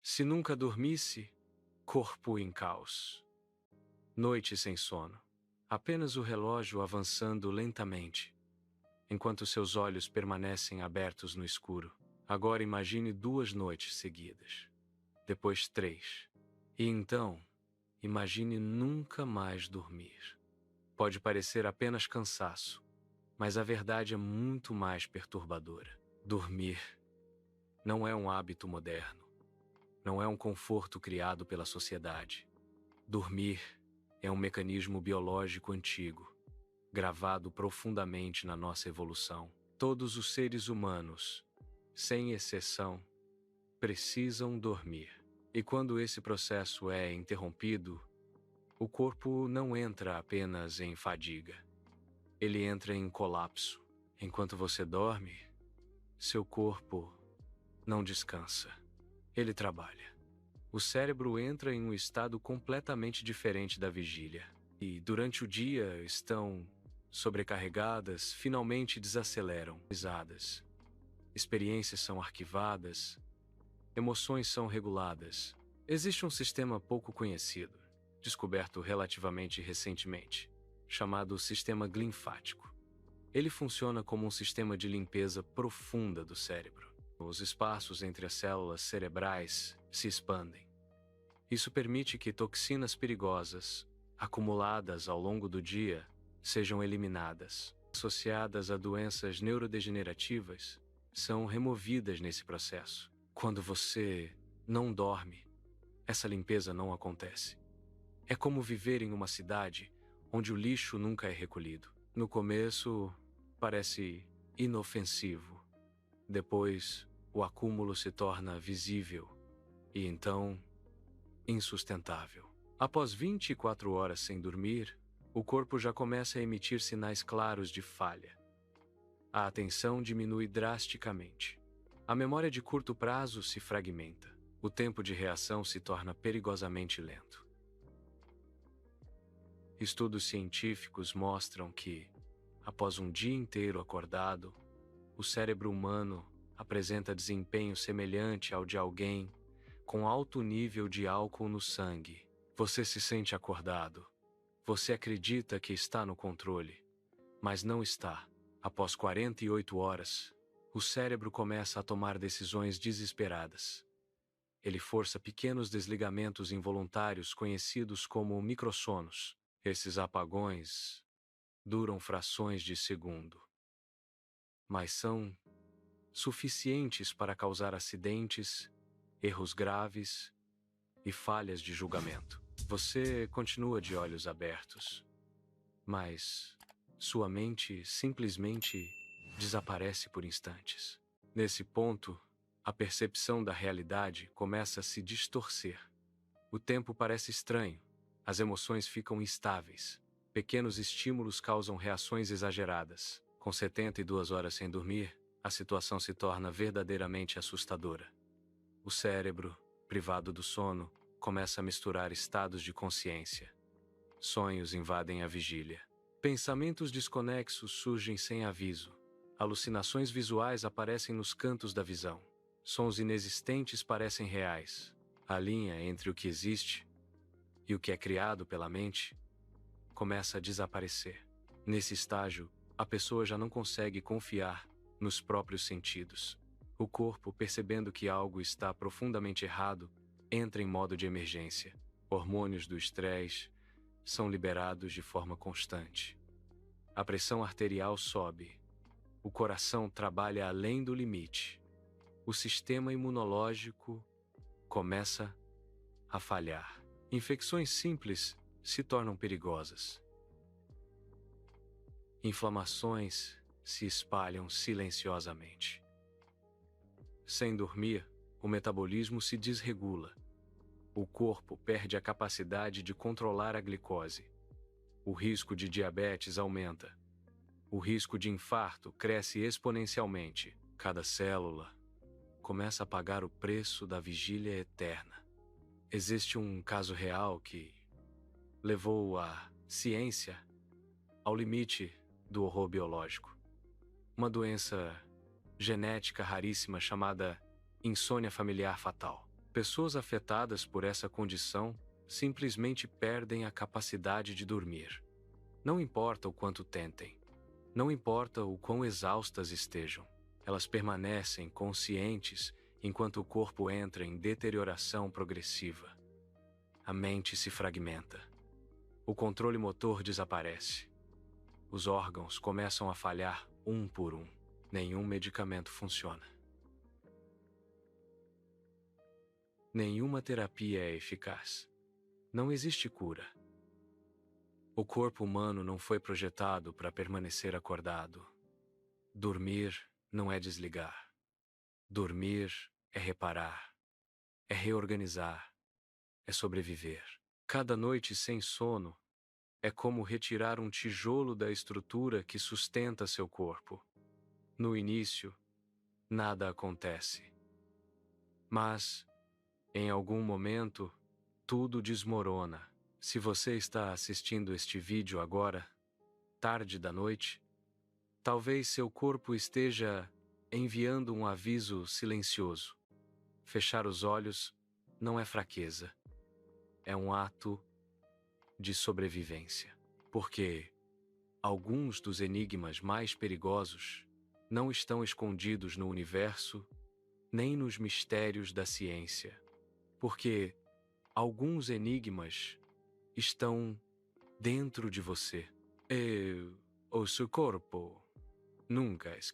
Se nunca dormisse, corpo em caos. Noite sem sono. Apenas o relógio avançando lentamente, enquanto seus olhos permanecem abertos no escuro. Agora imagine 2 noites seguidas. Depois 3. E então, imagine nunca mais dormir. Pode parecer apenas cansaço, mas a verdade é muito mais perturbadora. Dormir não é um hábito moderno. Não é um conforto criado pela sociedade. Dormir é um mecanismo biológico antigo, gravado profundamente na nossa evolução. Todos os seres humanos, sem exceção, precisam dormir. E quando esse processo é interrompido, o corpo não entra apenas em fadiga. Ele entra em colapso. Enquanto você dorme, seu corpo não descansa. Ele trabalha. O cérebro entra em um estado completamente diferente da vigília. E durante o dia estão sobrecarregadas, finalmente desaceleram. Experiências são arquivadas, emoções são reguladas. Existe um sistema pouco conhecido, descoberto relativamente recentemente, chamado sistema linfático. Ele funciona como um sistema de limpeza profunda do cérebro. Os espaços entre as células cerebrais se expandem. Isso permite que toxinas perigosas, acumuladas ao longo do dia, sejam eliminadas. Associadas a doenças neurodegenerativas, são removidas nesse processo. Quando você não dorme, essa limpeza não acontece. É como viver em uma cidade onde o lixo nunca é recolhido. No começo, parece inofensivo. Depois, o acúmulo se torna visível e então insustentável. Após 24 horas sem dormir, o corpo já começa a emitir sinais claros de falha. A atenção diminui drasticamente. A memória de curto prazo se fragmenta. O tempo de reação se torna perigosamente lento. Estudos científicos mostram que, após um dia inteiro acordado, o cérebro humano apresenta desempenho semelhante ao de alguém com alto nível de álcool no sangue. Você se sente acordado. Você acredita que está no controle, mas não está. Após 48 horas, o cérebro começa a tomar decisões desesperadas. Ele força pequenos desligamentos involuntários conhecidos como microssonos. Esses apagões duram frações de segundo, mas são suficientes para causar acidentes, erros graves e falhas de julgamento. Você continua de olhos abertos, mas sua mente simplesmente desaparece por instantes. Nesse ponto, a percepção da realidade começa a se distorcer. O tempo parece estranho, as emoções ficam instáveis. Pequenos estímulos causam reações exageradas. Com 72 horas sem dormir, a situação se torna verdadeiramente assustadora. O cérebro, privado do sono, começa a misturar estados de consciência. Sonhos invadem a vigília. Pensamentos desconexos surgem sem aviso. Alucinações visuais aparecem nos cantos da visão. Sons inexistentes parecem reais. A linha entre o que existe e o que é criado pela mente começa a desaparecer. Nesse estágio, a pessoa já não consegue confiar nos próprios sentidos. O corpo, percebendo que algo está profundamente errado, entra em modo de emergência. Hormônios do estresse são liberados de forma constante. A pressão arterial sobe. O coração trabalha além do limite. O sistema imunológico começa a falhar. Infecções simples se tornam perigosas. Inflamações se espalham silenciosamente. Sem dormir, o metabolismo se desregula. O corpo perde a capacidade de controlar a glicose. O risco de diabetes aumenta. O risco de infarto cresce exponencialmente. Cada célula começa a pagar o preço da vigília eterna. Existe um caso real que levou a ciência ao limite do horror biológico. Uma doença genética raríssima chamada insônia familiar fatal. Pessoas afetadas por essa condição simplesmente perdem a capacidade de dormir. Não importa o quanto tentem, não importa o quão exaustas estejam, elas permanecem conscientes enquanto o corpo entra em deterioração progressiva. A mente se fragmenta. O controle motor desaparece. Os órgãos começam a falhar um por um. Nenhum medicamento funciona. Nenhuma terapia é eficaz. Não existe cura. O corpo humano não foi projetado para permanecer acordado. Dormir não é desligar. Dormir é reparar, é reorganizar, é sobreviver. Cada noite sem sono é como retirar um tijolo da estrutura que sustenta seu corpo. No início, nada acontece. Mas, em algum momento, tudo desmorona. Se você está assistindo este vídeo agora, tarde da noite, talvez seu corpo esteja enviando um aviso silencioso. Fechar os olhos não é fraqueza, é um ato de sobrevivência. Porque alguns dos enigmas mais perigosos não estão escondidos no universo, nem nos mistérios da ciência. Porque alguns enigmas estão dentro de você. E o seu corpo nunca esquece.